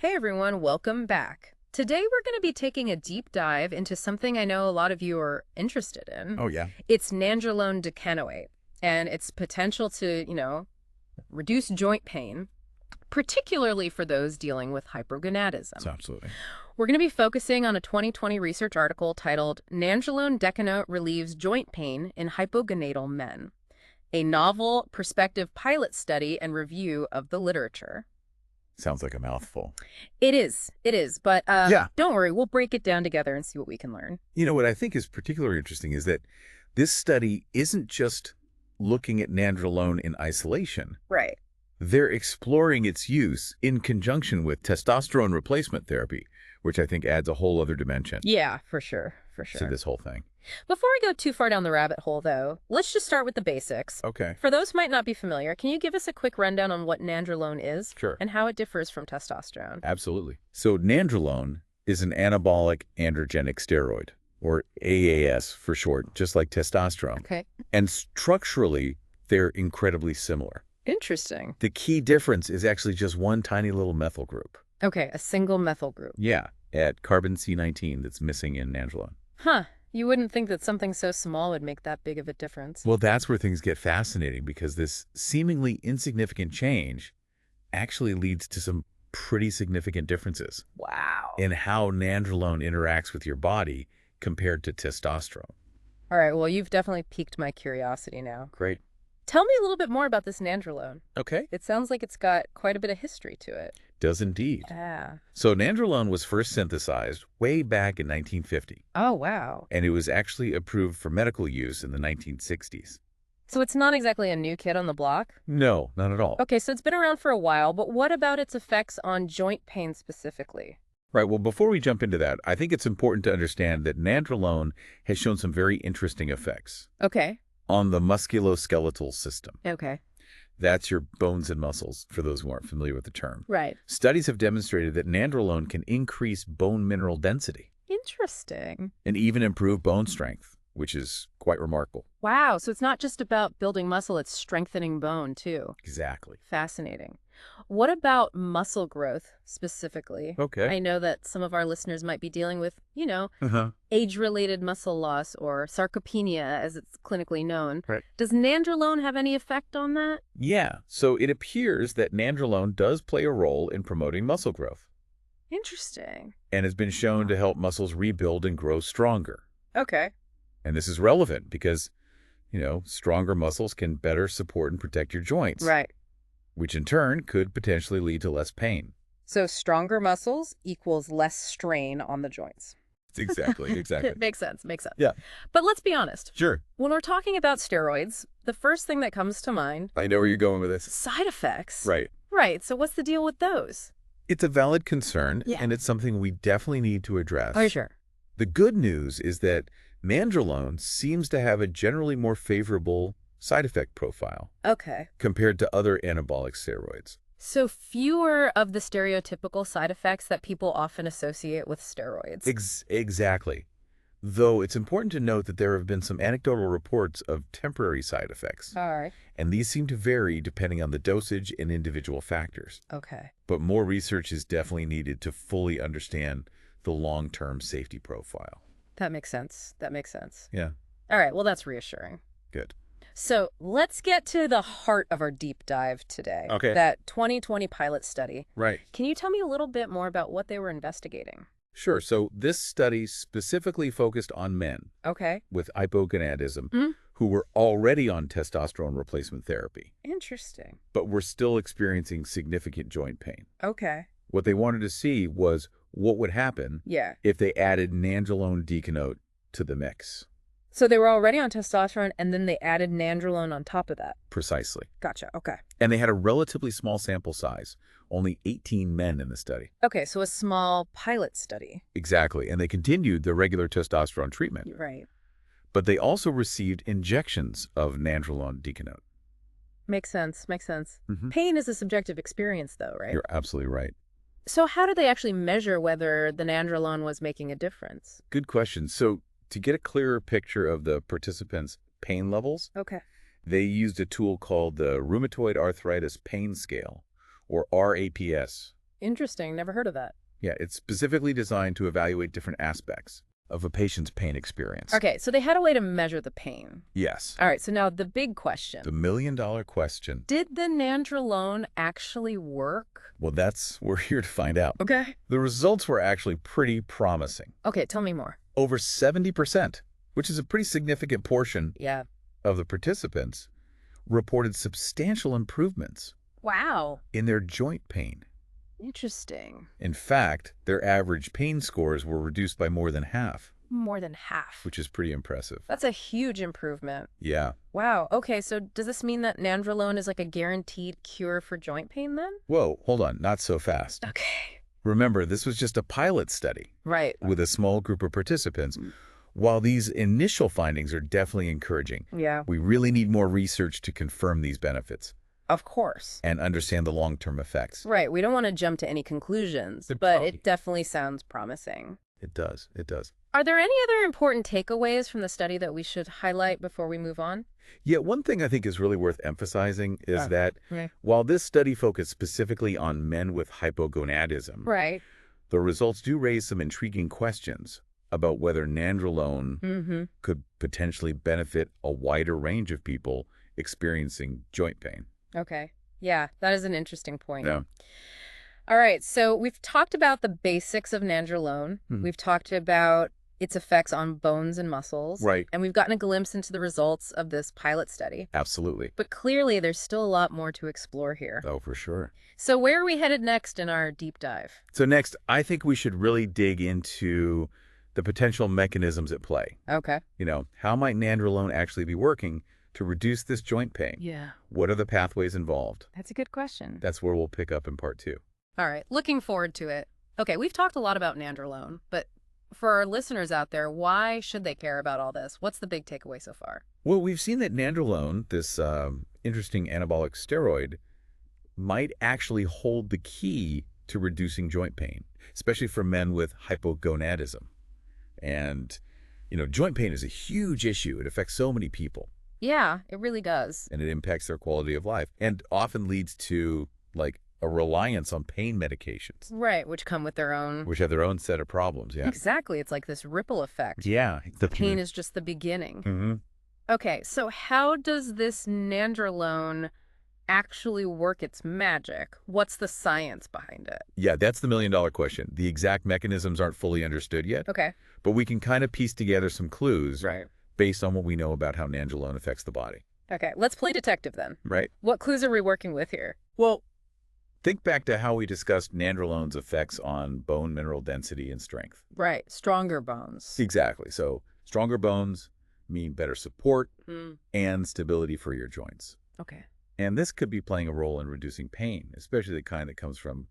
Hey everyone, welcome back. Today we're going to be taking a deep dive into something I know a lot of you are interested in. Oh, yeah. It's nandrolone decanoate and its potential to, reduce joint pain, particularly for those dealing with hypogonadism. Absolutely. We're going to be focusing on a 2020 research article titled Nandrolone Decanoate Relieves Joint Pain in Hypogonadal Men, a novel prospective pilot study and review of the literature. Sounds like a mouthful. It is, but Yeah. don't worry, we'll break it down together and see what we can learn. You know, what I think is particularly interesting is that this study isn't just looking at nandrolone in isolation. Right. They're exploring its use in conjunction with testosterone replacement therapy, which I think adds a whole other dimension Yeah, for sure, to this whole thing. Before we go too far down the rabbit hole, though, let's just start with the basics. Okay. For those who might not be familiar, can you give us a quick rundown on what nandrolone is Sure. and how it differs from testosterone? Absolutely. So nandrolone is an anabolic androgenic steroid, or AAS for short, just like testosterone. Okay. And structurally, they're incredibly similar. Interesting. The key difference is actually just one tiny little methyl group. Okay, a single methyl group. Yeah, at carbon C19 that's missing in nandrolone. Huh. You wouldn't think that something so small would make that big of a difference. Well, that's where things get fascinating because this seemingly insignificant change actually leads to some pretty significant differences Wow. in how nandrolone interacts with your body compared to testosterone. All right, well, you've definitely piqued my curiosity now. Great. Tell me a little bit more about this nandrolone. Okay. It sounds like it's got quite a bit of history to it. Does indeed. Yeah. So nandrolone was first synthesized way back in 1950, Oh, wow. and it was actually approved for medical use in the 1960s. So it's not exactly a new kid on the block? No, not at all. Okay, so it's been around for a while, but what about its effects on joint pain specifically? Right. Well, before we jump into that, I think it's important to understand that nandrolone has shown some very interesting effects Okay. on the musculoskeletal system. Okay. That's your bones and muscles, for those who aren't familiar with the term. Right. Studies have demonstrated that nandrolone can increase bone mineral density Interesting. and even improve bone strength, which is quite remarkable. Wow, so it's not just about building muscle, it's strengthening bone too. Exactly. Fascinating. What about muscle growth specifically? Okay. I know that some of our listeners might be dealing with, Uh-huh. age-related muscle loss or sarcopenia, as it's clinically known. Right. Does nandrolone have any effect on that? Yeah. So it appears that nandrolone does play a role in promoting muscle growth Interesting. and has been shown to help muscles rebuild and grow stronger. Okay. And this is relevant because, stronger muscles can better support and protect your joints, Right. which in turn could potentially lead to less pain. So stronger muscles equals less strain on the joints. Exactly. Makes sense. Yeah. But let's be honest. Sure. When we're talking about steroids, the first thing that comes to mind, I know where you're going with this. side effects. Right. Right. So what's the deal with those? It's a valid concern, Yeah. and it's something we definitely need to address. Are you sure? The good news is that nandrolone seems to have a generally more favorable side effect profile Okay. compared to other anabolic steroids. So fewer of the stereotypical side effects that people often associate with steroids. Exactly. Though it's important to note that there have been some anecdotal reports of temporary side effects, All right. and these seem to vary depending on the dosage and individual factors. Okay. But more research is definitely needed to fully understand the long-term safety profile. That makes sense. Yeah, All right. Well, that's reassuring. good. So let's get to the heart of our deep dive today. Okay. That 2020 pilot study. Right. Can you tell me a little bit more about what they were investigating? Sure. So this study specifically focused on men Okay. with hypogonadism Mhm. who were already on testosterone replacement therapy, Interesting. but were still experiencing significant joint pain. Okay. What they wanted to see was what would happen Yeah. if they added nandrolone decanoate to the mix. So they were already on testosterone, and then they added nandrolone on top of that. Precisely. Gotcha. Okay. And they had a relatively small sample size, only 18 men in the study. Okay, so a small pilot study. Exactly. And they continued the regular testosterone treatment. Right. But they also received injections of nandrolone decanoate. Makes sense. Mhm. Pain is a subjective experience, though, right? You're absolutely right. So how did they actually measure whether the nandrolone was making a difference? Good question. So to get a clearer picture of the participants' pain levels, Okay. they used a tool called the Rheumatoid Arthritis Pain Scale, or RAPS. Interesting. Never heard of that. Yeah, it's specifically designed to evaluate different aspects of a patient's pain experience. Okay, so they had a way to measure the pain. Yes. All right, so now the big question. The million-dollar question. Did the Nandrolone actually work? Well, we're here to find out. Okay. The results were actually pretty promising. Okay, tell me more. Over 70%, which is a pretty significant portion Yeah. of the participants, reported substantial improvements Wow. in their joint pain. Interesting. In fact, their average pain scores were reduced by more than half, More than half. which is pretty impressive. That's a huge improvement. Yeah. Wow. Okay, so does this mean that Nandrolone is like a guaranteed cure for joint pain then? Whoa, hold on, not so fast. Okay. Remember, this was just a pilot study Right. with a small group of participants. While these initial findings are definitely encouraging, Yeah. we really need more research to confirm these benefits Of course. and understand the long-term effects. Right. We don't want to jump to any conclusions, Good but point. it definitely sounds promising. It does. It does. Are there any other important takeaways from the study that we should highlight before we move on? Yeah, one thing I think is really worth emphasizing is that Right. while this study focused specifically on men with hypogonadism, Right. the results do raise some intriguing questions about whether nandrolone Mm-hmm. could potentially benefit a wider range of people experiencing joint pain. Okay. Yeah, that is an interesting point. Yeah. All right, so we've talked about the basics of Nandrolone. We've talked about its effects on bones and muscles. Right. And we've gotten a glimpse into the results of this pilot study. Absolutely. But clearly, there's still a lot more to explore here. Oh, for sure. So where are we headed next in our deep dive? So next, I think we should really dig into the potential mechanisms at play. Okay. How might nandrolone actually be working to reduce this joint pain? Yeah, What are the pathways involved? that's a good question. That's where we'll pick up in part 2. All right, looking forward to it. Okay, we've talked a lot about Nandrolone, but for our listeners out there, why should they care about all this? What's the big takeaway so far? Well, we've seen that nandrolone, this interesting anabolic steroid, might actually hold the key to reducing joint pain, especially for men with hypogonadism. And, joint pain is a huge issue. It affects so many people, Yeah, it really does. and it impacts their quality of life and often leads to, a reliance on pain medications, Right, which come with their own... which have their own set of problems. Yeah. Exactly, it's like this ripple effect. Yeah. The pain is just the beginning. Mm-hmm. Okay, so how does this Nandrolone actually work its magic? What's the science behind it? Yeah, that's the million-dollar question. The exact mechanisms aren't fully understood yet, Okay. but we can kind of piece together some clues Right. based on what we know about how nandrolone affects the body. Okay, let's play detective then. Right? What clues are we working with here? Well, think back to how we discussed nandrolone's effects on bone mineral density and strength. Right, stronger bones. Exactly. So stronger bones mean better support Mm, and stability for your joints. okay. And this could be playing a role in reducing pain, especially the kind that comes from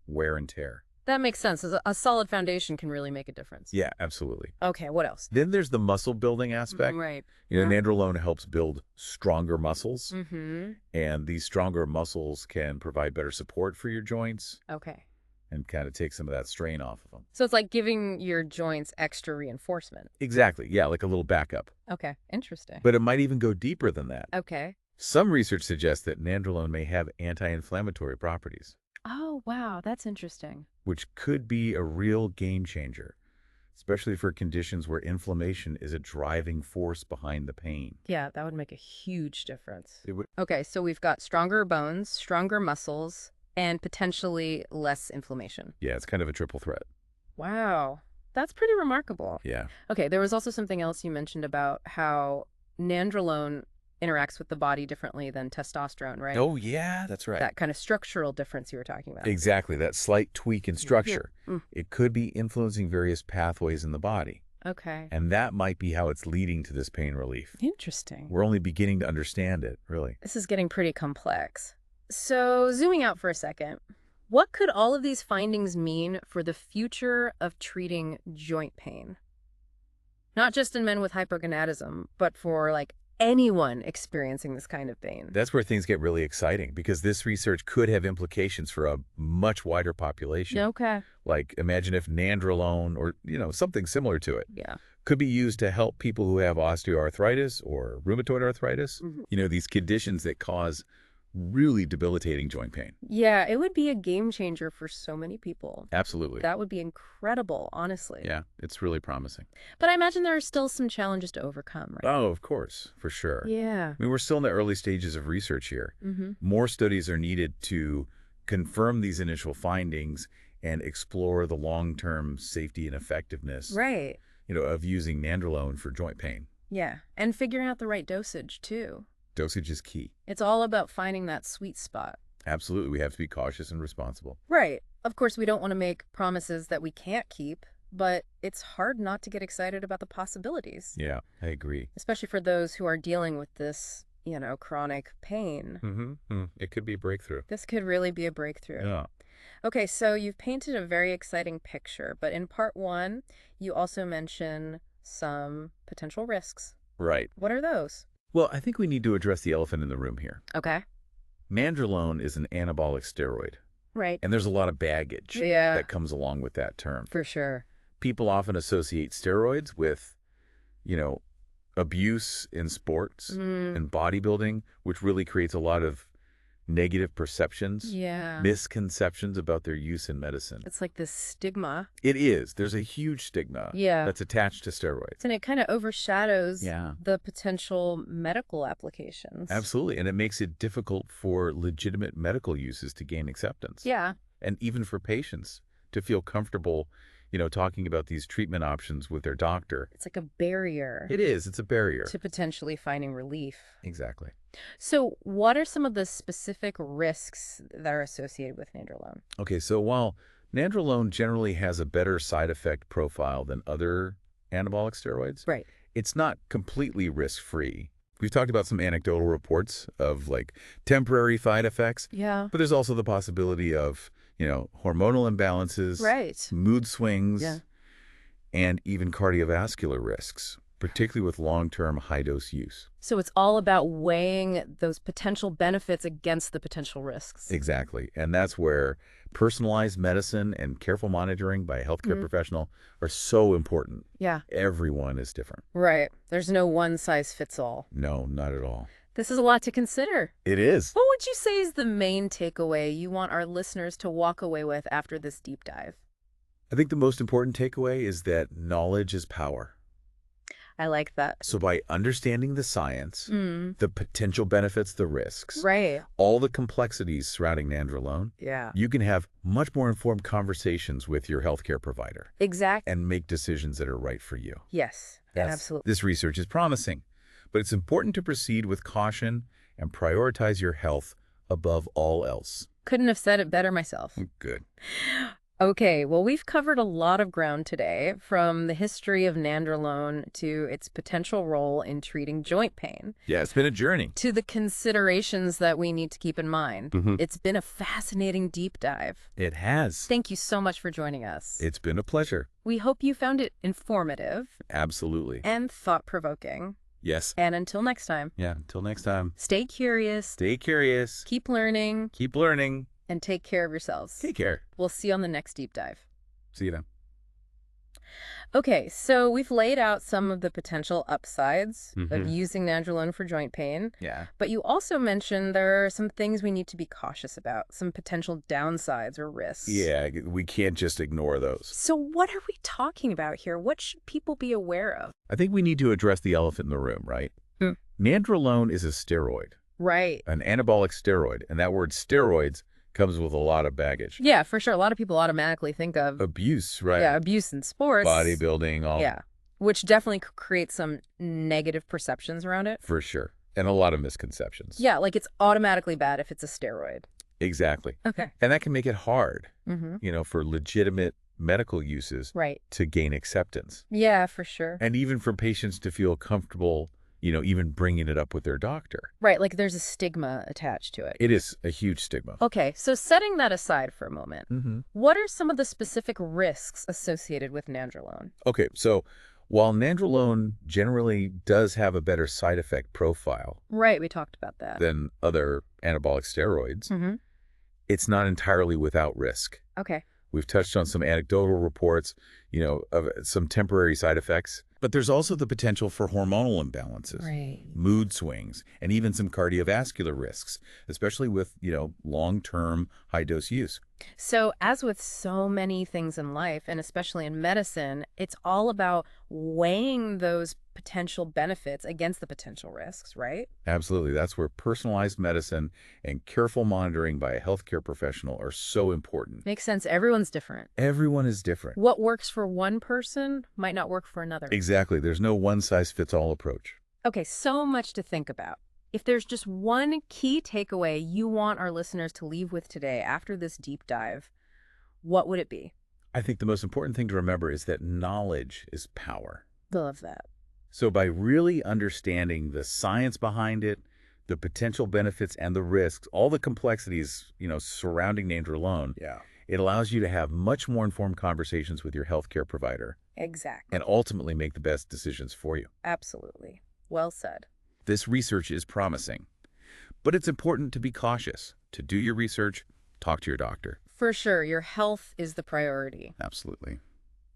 wear and tear. That makes sense. A solid foundation can really make a difference. Yeah, absolutely. Okay, what else? Then there's the muscle building aspect. Right. Nandrolone helps build stronger muscles, Mm-hmm. and these stronger muscles can provide better support for your joints Okay. and kind of take some of that strain off of them. So it's like giving your joints extra reinforcement. Exactly. Yeah, like a little backup. Okay, interesting. But it might even go deeper than that. Okay. Some research suggests that nandrolone may have anti-inflammatory properties, Oh, wow, that's interesting. which could be a real game changer, especially for conditions where inflammation is a driving force behind the pain. Yeah, that would make a huge difference. It would, Okay, so we've got stronger bones, stronger muscles, and potentially less inflammation. yeah, it's kind of a triple threat. Wow, that's pretty remarkable. Yeah. Okay, there was also something else you mentioned about how nandrolone interacts with the body differently than testosterone, right? Oh, yeah, that's right. That kind of structural difference you were talking about. Exactly, that slight tweak in structure. Mm. It could be influencing various pathways in the body, Okay. and that might be how it's leading to this pain relief. Interesting. We're only beginning to understand it, really. This is getting pretty complex. So, zooming out for a second, what could all of these findings mean for the future of treating joint pain? Not just in men with hypogonadism, but for anyone experiencing this kind of pain. That's where things get really exciting, because this research could have implications for a much wider population. Okay. Imagine if nandrolone or, something similar to it Yeah. could be used to help people who have osteoarthritis or rheumatoid arthritis. Mhm. These conditions that cause really debilitating joint pain. Yeah, it would be a game changer for so many people. Absolutely. That would be incredible, honestly. Yeah, it's really promising. But I imagine there are still some challenges to overcome, right? Oh, of course, for sure. Yeah. I mean, we're still in the early stages of research here. More studies are needed to confirm these initial findings and explore the long-term safety and effectiveness, Right. of using Nandrolone for joint pain. Yeah. And figuring out the right dosage, too. Dosage is key. It's all about finding that sweet spot. Absolutely. We have to be cautious and responsible. Right. Of course, we don't want to make promises that we can't keep, but it's hard not to get excited about the possibilities. Yeah, I agree. Especially for those who are dealing with this, chronic pain. It could be a breakthrough. This could really be a breakthrough. Yeah. Okay, so you've painted a very exciting picture, but in part one, you also mention some potential risks. Right. What are those? Well, I think we need to address the elephant in the room here. Okay. Nandrolone is an anabolic steroid, Right. and there's a lot of baggage Yeah, that comes along with that term. for sure. People often associate steroids with, you know, abuse in sports and bodybuilding, which really creates a lot of negative perceptions, Yeah. misconceptions about their use in medicine. It's like this stigma. It is. There's a huge stigma Yeah. that's attached to steroids. And it kind of overshadows Yeah. the potential medical applications. Absolutely. And it makes it difficult for legitimate medical uses to gain acceptance. Yeah. And even for patients to feel comfortable, talking about these treatment options with their doctor. It's like a barrier It is. It's a barrier. to potentially finding relief. Exactly. So what are some of the specific risks that are associated with Nandrolone? Okay, so while Nandrolone generally has a better side effect profile than other anabolic steroids, Right. it's not completely risk-free. We've talked about some anecdotal reports of temporary side effects, Yeah. but there's also the possibility of, hormonal imbalances, Right. mood swings, Yeah. and even cardiovascular risks, particularly with long-term high-dose use. So it's all about weighing those potential benefits against the potential risks. Exactly. And that's where personalized medicine and careful monitoring by a healthcare professional are so important. Yeah. Everyone is different. Right. There's no one size fits all. No, not at all. This is a lot to consider. It is. What would you say is the main takeaway you want our listeners to walk away with after this deep dive? I think the most important takeaway is that knowledge is power. I like that. So by understanding the science, the potential benefits, the risks, Right. all the complexities surrounding Nandrolone, Yeah. you can have much more informed conversations with your healthcare provider Exactly. and make decisions that are right for you. Yes. Absolutely. This research is promising, but it's important to proceed with caution and prioritize your health above all else. Couldn't have said it better myself. Good. Okay, well, we've covered a lot of ground today, from the history of Nandrolone to its potential role in treating joint pain, Yeah, it's been a journey. to the considerations that we need to keep in mind. It's been a fascinating deep dive. It has. Thank you so much for joining us. It's been a pleasure. We hope you found it informative Absolutely. and thought-provoking. Yes. And until next time, Yeah, until next time. stay curious, Stay curious. keep learning, Keep learning. and take care of yourselves. Take care. We'll see you on the next deep dive. See you then. Okay, so we've laid out some of the potential upsides of using Nandrolone for joint pain, Yeah. but you also mentioned there are some things we need to be cautious about, some potential downsides or risks. Yeah, we can't just ignore those. So what are we talking about here? What should people be aware of? I think we need to address the elephant in the room, right? Hmm. Nandrolone is a steroid, Right. an anabolic steroid, and that word steroids comes with a lot of baggage. Yeah, for sure. A lot of people automatically think of Abuse, right? abuse in sports. Bodybuilding, all. Yeah, which definitely creates some negative perceptions around it. For sure. And a lot of misconceptions. Yeah, like it's automatically bad if it's a steroid. Exactly. Okay. And that can make it hard, Mm-hmm. for legitimate medical uses Right. to gain acceptance. Yeah, for sure. And even for patients to feel comfortable, even bringing it up with their doctor. Right, like there's a stigma attached to it. It is a huge stigma. Okay, so setting that aside for a moment, what are some of the specific risks associated with Nandrolone? Okay, so while Nandrolone generally does have a better side effect profile Right, we talked about that. than other anabolic steroids, it's not entirely without risk. Okay. We've touched on some anecdotal reports, of some temporary side effects But there's also the potential for hormonal imbalances, Right. mood swings, and even some cardiovascular risks, especially with, long-term high-dose use. So, as with so many things in life, and especially in medicine, it's all about weighing those potential benefits against the potential risks, right? Absolutely. That's where personalized medicine and careful monitoring by a healthcare professional are so important. Makes sense. Everyone's different. Everyone is different. What works for one person might not work for another. Exactly. There's no one-size-fits-all approach. Okay, so much to think about. If there's just one key takeaway you want our listeners to leave with today after this deep dive, what would it be? I think the most important thing to remember is that knowledge is power. Love that. So by really understanding the science behind it, the potential benefits and the risks, all the complexities, surrounding Nandrolone, it allows you to have much more informed conversations with your healthcare provider Exactly. and ultimately make the best decisions for you. Absolutely. Well said. This research is promising, but it's important to be cautious, to do your research, talk to your doctor. For sure, your health is the priority. Absolutely.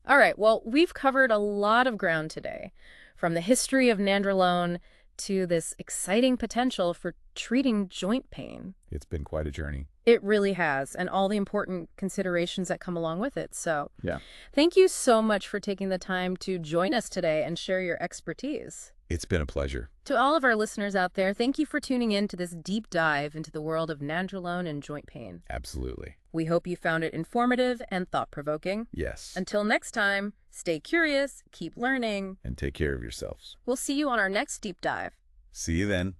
All right, well, we've covered a lot of ground today, from the history of Nandrolone to this exciting potential for treating joint pain. It's been quite a journey. It really has, and all the important considerations that come along with it. So, Yeah. thank you so much for taking the time to join us today and share your expertise. It's been a pleasure. To all of our listeners out there, thank you for tuning in to this deep dive into the world of Nandrolone and joint pain. Absolutely. We hope you found it informative and thought-provoking. Yes. Until next time, stay curious, keep learning. And take care of yourselves. We'll see you on our next deep dive. See you then.